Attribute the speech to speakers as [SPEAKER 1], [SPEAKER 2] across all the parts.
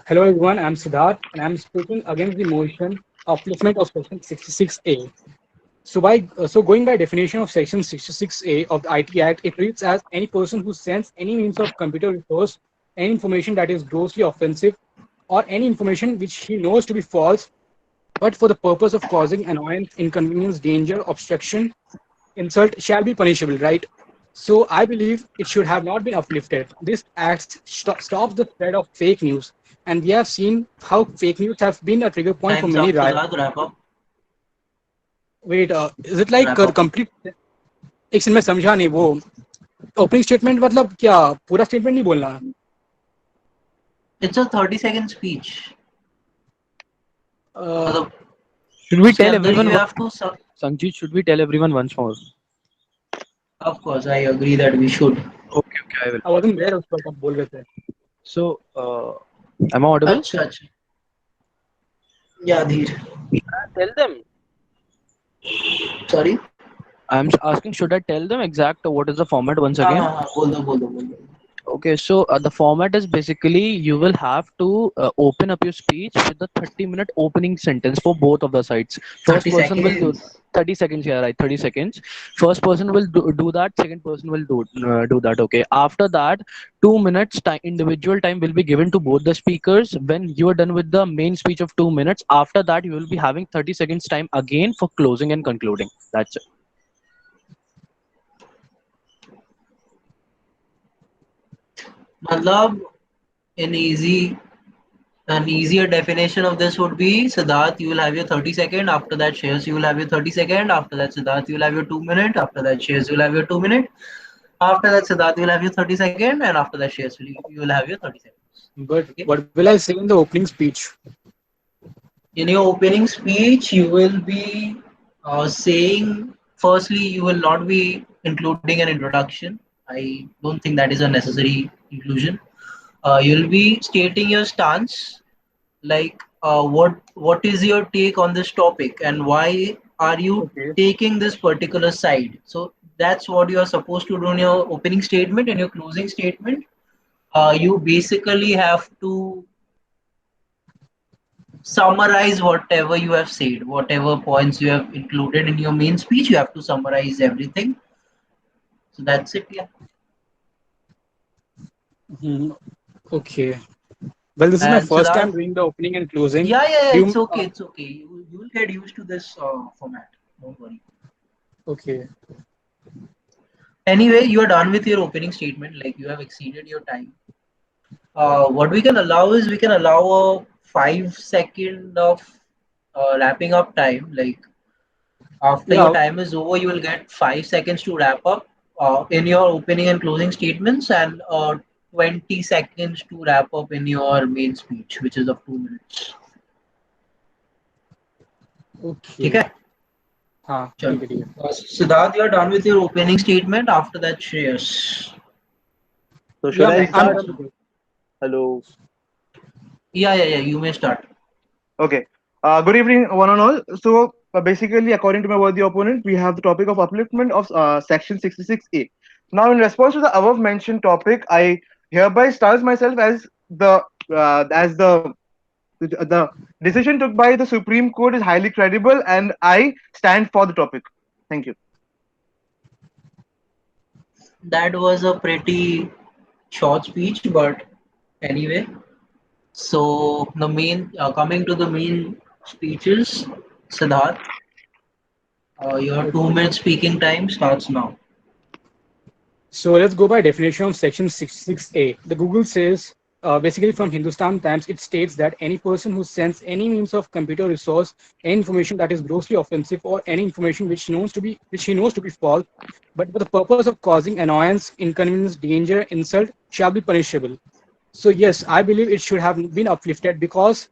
[SPEAKER 1] Hello everyone, I'm Siddharth and I'm speaking against the motion upliftment of section 66A. Going by definition of section 66A of the IT Act, it reads as any person who sends any means of computer resource, any information that is grossly offensive, or any information which he knows to be false, but for the purpose of causing annoyance, inconvenience, danger, obstruction, insult, shall be punishable, right? So I believe it should have not been uplifted. This act stops the spread of fake news, and we have seen how fake news have been a trigger point for
[SPEAKER 2] Time's
[SPEAKER 1] many
[SPEAKER 2] up,
[SPEAKER 1] riots.
[SPEAKER 2] Siddharth. Wrap up.
[SPEAKER 1] Wait, is it like
[SPEAKER 2] Wrap up.
[SPEAKER 1] complete? एक second मैं समझा नहीं वो opening statement मतलब क्या पूरा statement नहीं बोलना
[SPEAKER 2] It's a 30-second speech.
[SPEAKER 1] uh,
[SPEAKER 2] मतलब
[SPEAKER 3] Should we
[SPEAKER 2] उसके
[SPEAKER 3] tell
[SPEAKER 2] अंदर
[SPEAKER 3] everyone?
[SPEAKER 2] you have to.
[SPEAKER 3] Sanjeev, should we tell everyone once more?
[SPEAKER 2] Of course, I agree that we should.
[SPEAKER 3] Okay, I will.
[SPEAKER 1] I wasn't there उस वक्त आप बोल रहे थे
[SPEAKER 3] So, am I audible?
[SPEAKER 2] अच्छा अच्छा. Yeah, Dheer.
[SPEAKER 3] Tell them.
[SPEAKER 2] Sorry.
[SPEAKER 3] I'm asking, should I tell them exact what is the format once again?
[SPEAKER 2] हाँ बोल दो.
[SPEAKER 3] Okay, so the format is basically you will have to open up your speech with the 30-minute opening sentence for both of the sides. First
[SPEAKER 2] 30
[SPEAKER 3] person will do
[SPEAKER 2] seconds.
[SPEAKER 3] 30 seconds, yeah, right, 30 seconds. First person will do that, second person will do that. Okay, after that, 2 minutes time, individual time will be given to both the speakers. When you are done with the main speech of 2 minutes, after that, you will be having 30 seconds time again for closing and concluding. That's it.
[SPEAKER 2] मतलब an easier definition of this would be Siddharth, you will have your 30 second. After that, Shreyas, you will have your 30 second. After that, Siddharth, you will have your 2 minute. After that, Shreyas, you will have your 2 minute. After that, Siddharth, you will have your 30 second, and after that, Shreyas, you will have your 30 seconds.
[SPEAKER 1] but
[SPEAKER 2] Okay.
[SPEAKER 1] what will I say in the opening speech
[SPEAKER 2] In your opening speech, you will be saying, firstly, you will not be including an introduction. I don't think that is a necessary inclusion. You'll be stating your stance, like what is your take on this topic and why are you
[SPEAKER 1] okay
[SPEAKER 2] taking this particular side. So that's what you are supposed to do in your opening statement and your closing statement. You basically have to summarize whatever you have said, whatever points you have included in your main speech. You have to summarize everything. So that's it. Yeah.
[SPEAKER 1] Hmm. Okay, well this is my
[SPEAKER 2] And
[SPEAKER 1] first time
[SPEAKER 2] Siddharth,
[SPEAKER 1] doing the opening and closing.
[SPEAKER 2] yeah,
[SPEAKER 1] Do
[SPEAKER 2] it's
[SPEAKER 1] you
[SPEAKER 2] okay, it's okay. You will get used to this format. Don't worry.
[SPEAKER 1] okay
[SPEAKER 2] Anyway, you are done with your opening statement. Like you have exceeded your time. What we can allow is we can allow a 5 second of wrapping up time. Like after your
[SPEAKER 1] yeah
[SPEAKER 2] time is over, you will get 5 seconds to wrap up in your opening and closing statements, and 20 seconds to wrap up in your main speech, which is of 2 minutes. ठीक
[SPEAKER 1] okay
[SPEAKER 2] है?
[SPEAKER 1] हाँ
[SPEAKER 2] चलो.
[SPEAKER 1] ठीक है ठीक है
[SPEAKER 2] Siddharth, you are done with your opening statement. After that, Shreyas.
[SPEAKER 4] So should I
[SPEAKER 1] I'm
[SPEAKER 4] start?
[SPEAKER 1] done with it.
[SPEAKER 4] Hello.
[SPEAKER 2] Yeah. You may start.
[SPEAKER 4] Okay. Good evening, one and all. So basically, according to my worthy opponent, we have the topic of upliftment of Section 66A. Now, in response to the above mentioned topic, I hereby stance myself as the decision took by the Supreme Court is highly credible, and I stand for the topic. Thank you.
[SPEAKER 2] That was a pretty short speech, but anyway. So the main coming to the main speeches, Siddharth, your 2 minute speaking time starts now.
[SPEAKER 1] So let's go by definition of section 66A. The Google says, basically from Hindustan Times, it states that any person who sends any means of computer resource, any information that is grossly offensive, or any information which he knows to be false, but for the purpose of causing annoyance, inconvenience, danger, insult, shall be punishable. So yes, I believe it should have been uplifted because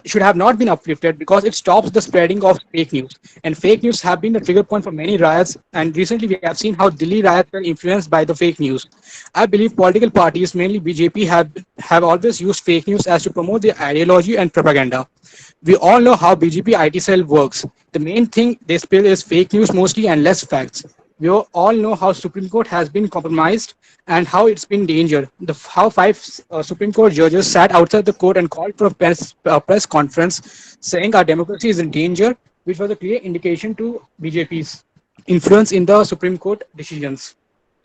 [SPEAKER 1] should have not been uplifted because it stops the spreading of fake news. And fake news have been the trigger point for many riots. And recently, we have seen how Delhi riots were influenced by the fake news. I believe political parties, mainly BJP, have always used fake news as to promote their ideology and propaganda. We all know how BJP IT cell works. The main thing they spill is fake news mostly and less facts. We all know how Supreme Court has been compromised and how it's been in danger. How five Supreme Court judges sat outside the court and called for a press conference saying our democracy is in danger, which was a clear indication to BJP's influence in the Supreme Court decisions.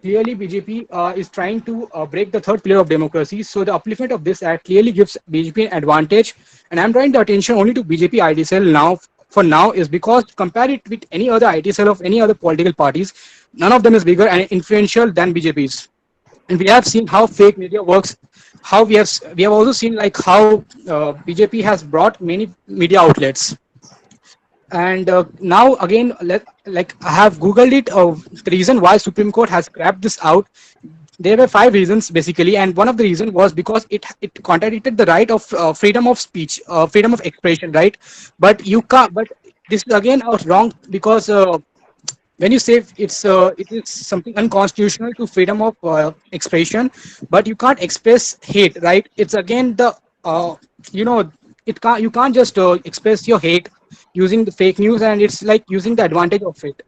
[SPEAKER 1] Clearly, BJP is trying to break the third pillar of democracy. So the upliftment of this act clearly gives BJP an advantage. And I'm drawing the attention only to BJP ID cell now. For now, is because compare it with any other IT cell of any other political parties, none of them is bigger and influential than BJP's. And we have seen how fake media works. How we have also seen like how BJP has brought many media outlets. And now again, like I have googled it. The reason why Supreme Court has scrapped this out, there were five reasons basically, and one of the reason was because it contradicted the right of freedom of speech, freedom of expression, right? But you can't. But this is again wrong because when you say it is something unconstitutional to freedom of expression, but you can't express hate, right? It's again the you know it can't you can't just express your hate using the fake news, and it's like using the advantage of it.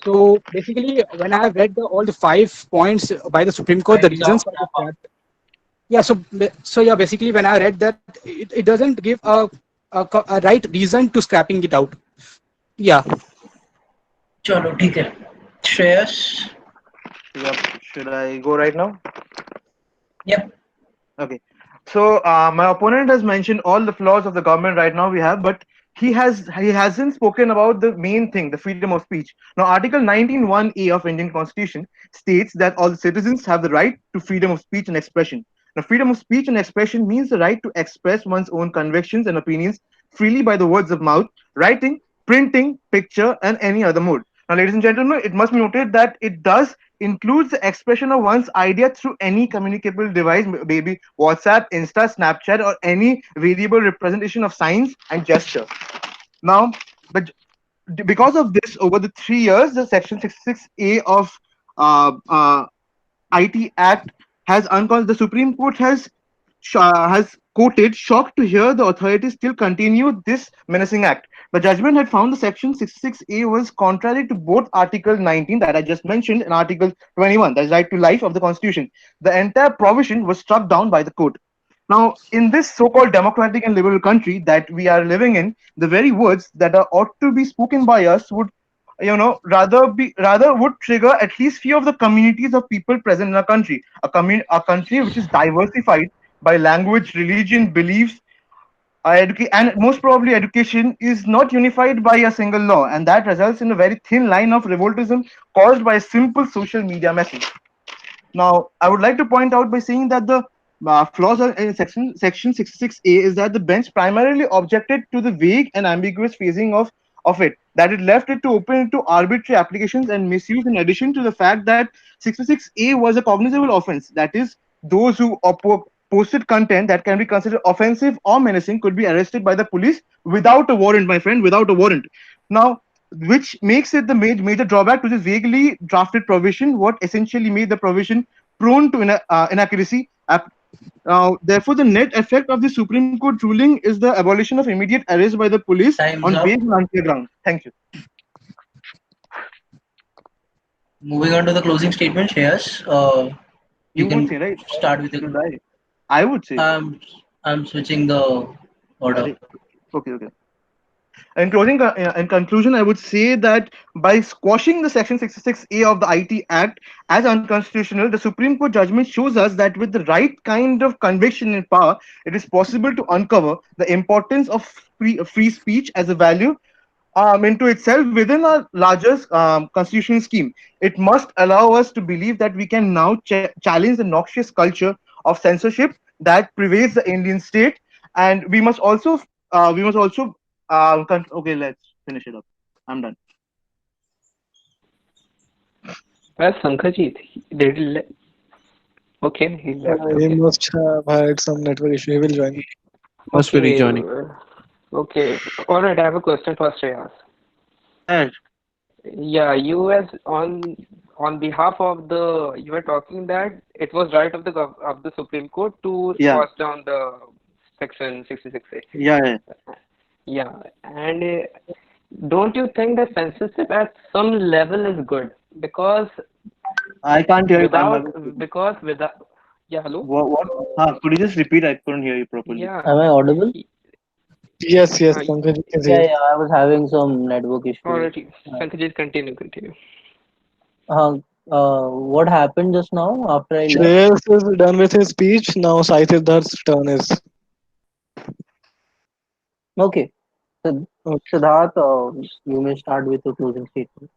[SPEAKER 1] So basically, when I have read all the 5 points by the Supreme Court, the
[SPEAKER 2] Time's
[SPEAKER 1] reasons
[SPEAKER 2] up.
[SPEAKER 1] for the scrap, yeah. So yeah, basically, when I read that, it doesn't give a right reason to scrapping it out. Yeah.
[SPEAKER 2] चलो ठीक है. Shreyas.
[SPEAKER 4] Yep. Should I go right now?
[SPEAKER 2] Yep.
[SPEAKER 4] Okay. So my opponent has mentioned all the flaws of the government right now we have, but he hasn't spoken about the main thing, the freedom of speech. Now, Article 19(1)(a) of Indian Constitution states that all the citizens have the right to freedom of speech and expression. Now, freedom of speech and expression means the right to express one's own convictions and opinions freely by the words of mouth, writing, printing, picture, and any other mode. Now, ladies and gentlemen, it must be noted that it does includes the expression of one's idea through any communicable device, maybe WhatsApp, Insta, Snapchat, or any variable representation of signs and gesture. Now, but because of this, over the 3 years, the Section 66A of uh, uh, IT Act the Supreme Court has quoted, shocked to hear the authorities still continue this menacing act. The judgment had found the Section 66A was contrary to both Article 19 that I just mentioned and Article 21, that is right to life of the Constitution. The entire provision was struck down by the court. Now, in this so-called democratic and liberal country that we are living in, the very words that are ought to be spoken by us would, rather would trigger at least few of the communities of people present in our country. A country which is diversified by language, religion, beliefs, and most probably education is not unified by a single law, and that results in a very thin line of revoltism caused by a simple social media message. Now, I would like to point out by saying that the flaws in section 66A is that the bench primarily objected to the vague and ambiguous phrasing of it, that it left it to open to arbitrary applications and misuse, in addition to the fact that 66A was a cognizable offense. That is, those who posted content that can be considered offensive or menacing could be arrested by the police without a warrant, my friend, without a warrant. Now, which makes it the major drawback to this vaguely drafted provision, what essentially made the provision prone to inaccuracy. Therefore, the net effect of the Supreme Court ruling is the abolition of immediate arrest by the police
[SPEAKER 2] Time's
[SPEAKER 4] on
[SPEAKER 2] up.
[SPEAKER 4] vague and unclear grounds. Thank you.
[SPEAKER 2] Moving on to the closing statement, Shreyas. You
[SPEAKER 4] You
[SPEAKER 2] can
[SPEAKER 4] would say, right?
[SPEAKER 2] start with the.
[SPEAKER 4] Should I would say.
[SPEAKER 2] I'm switching the order.
[SPEAKER 4] Okay. In conclusion, I would say that by squashing the Section 66A of the IT Act as unconstitutional, the Supreme Court judgment shows us that with the right kind of conviction and power, it is possible to uncover the importance of free speech as a value into itself within a larger constitutional scheme. It must allow us to believe that we can now challenge the noxious culture of censorship that pervades the Indian state, and we must also okay, let's finish it up. I'm done.
[SPEAKER 5] Where's Sankajit? Okay, he left.
[SPEAKER 6] He
[SPEAKER 5] Okay.
[SPEAKER 6] must have had some network issue. He will join.
[SPEAKER 3] Must be
[SPEAKER 5] Okay.
[SPEAKER 3] rejoining.
[SPEAKER 5] Okay. All right. I have a question for Shreyas.
[SPEAKER 4] And
[SPEAKER 5] Yeah, you as on behalf of the you were talking that it was right of the Supreme Court to
[SPEAKER 4] yeah,
[SPEAKER 5] squash down the section 66A.
[SPEAKER 4] yeah.
[SPEAKER 5] Yeah, and don't you think that censorship at some level is good? because
[SPEAKER 4] I can't hear you.
[SPEAKER 5] without yeah, hello.
[SPEAKER 4] What? Could you just repeat? I couldn't hear you properly.
[SPEAKER 5] Yeah.
[SPEAKER 7] Am I audible?
[SPEAKER 5] y-
[SPEAKER 6] Yes, yes,
[SPEAKER 5] uh,
[SPEAKER 6] Pankaj is
[SPEAKER 7] Yeah,
[SPEAKER 6] here.
[SPEAKER 7] yeah, I was having some network issues.
[SPEAKER 5] Already,
[SPEAKER 7] Uh,
[SPEAKER 5] Sanjay, continue.
[SPEAKER 7] what happened just now after I left?
[SPEAKER 6] Shreyas is done with his speech. Now Sai Siddharth's turn is.
[SPEAKER 7] Okay, so
[SPEAKER 6] Okay.
[SPEAKER 7] Siddharth, you may start with the closing statement.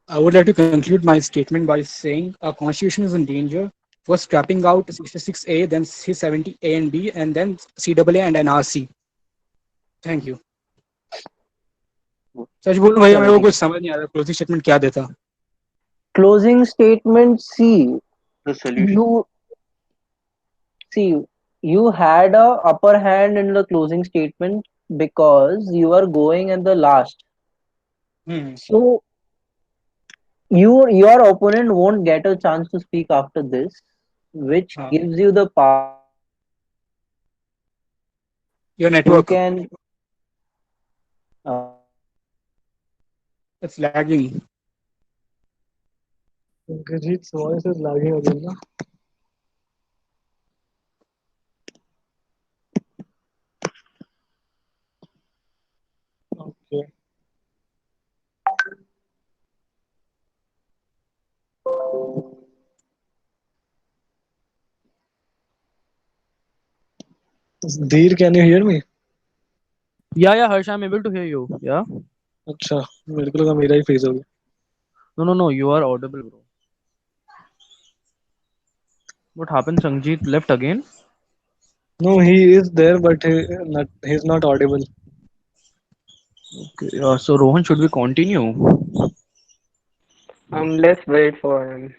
[SPEAKER 1] I would like to conclude my statement by saying our constitution is in danger. First, scrapping out 66A, then C70A and B, and then CAA and NRC. Thank you. सच बोलूं भैया मेरे को
[SPEAKER 7] 70.
[SPEAKER 1] कुछ समझ नहीं आ रहा closing statement क्या देता.
[SPEAKER 7] Closing statement.
[SPEAKER 4] The solution.
[SPEAKER 7] You see, you had a upper hand in the closing statement because you are going at the last. So your opponent won't get a chance to speak after this, which
[SPEAKER 1] हाँ.
[SPEAKER 7] gives you the power
[SPEAKER 1] Your
[SPEAKER 7] you
[SPEAKER 1] network,
[SPEAKER 7] can
[SPEAKER 1] it's lagging.
[SPEAKER 6] Pankaj's voice is lagging again. Na? Okay. Dheer, can you hear me?
[SPEAKER 3] Yeah, Harsh, I'm able to hear you. Yeah.
[SPEAKER 6] अच्छा मेरे को लगा मेरा ही phase हो गया.
[SPEAKER 3] No, you are audible, bro. What happened? Sanjeet left again.
[SPEAKER 6] No, he is there, but he's not audible.
[SPEAKER 3] Okay. So Rohan, should we continue?
[SPEAKER 5] Let's wait for him.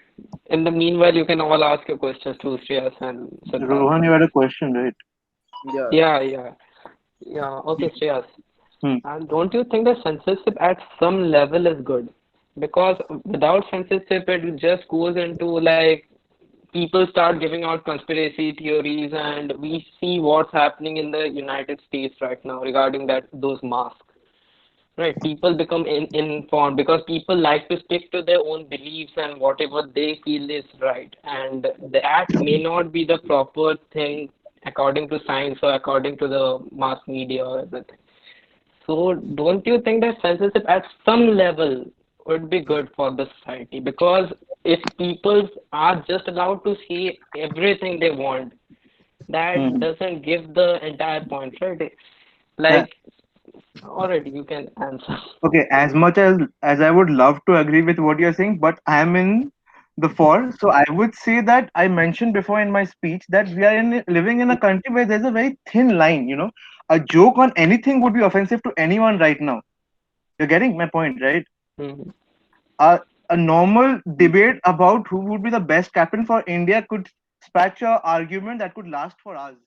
[SPEAKER 5] In the meanwhile, you can all ask your questions to Shreyas and Siddharth.
[SPEAKER 4] Rohan, you had a question, right?
[SPEAKER 3] Yeah.
[SPEAKER 5] Yeah. Okay, Shreyas.
[SPEAKER 4] Hmm.
[SPEAKER 5] And don't you think that censorship at some level is good? Because without censorship, it just goes into like people start giving out conspiracy theories, and we see what's happening in the United States right now regarding those masks. Right, people become informed because people like to stick to their own beliefs and whatever they feel is right, and that may not be the proper thing according to science or according to the mass media or everything. So, don't you think that censorship at some level would be good for the society? Because if people are just allowed to see everything they want, that
[SPEAKER 4] Hmm.
[SPEAKER 5] doesn't give the entire point, right?
[SPEAKER 4] Uh,
[SPEAKER 5] Like, already you can answer.
[SPEAKER 4] okay, as much as I would love to agree with what you're saying, but I'm in the for. So I would say that I mentioned before in my speech that we are living in a country where there's a very thin line. A joke on anything would be offensive to anyone right now. You're getting my point, right?
[SPEAKER 5] Mhm.
[SPEAKER 4] A normal debate about who would be the best captain for India could dispatch a argument that could last for hours.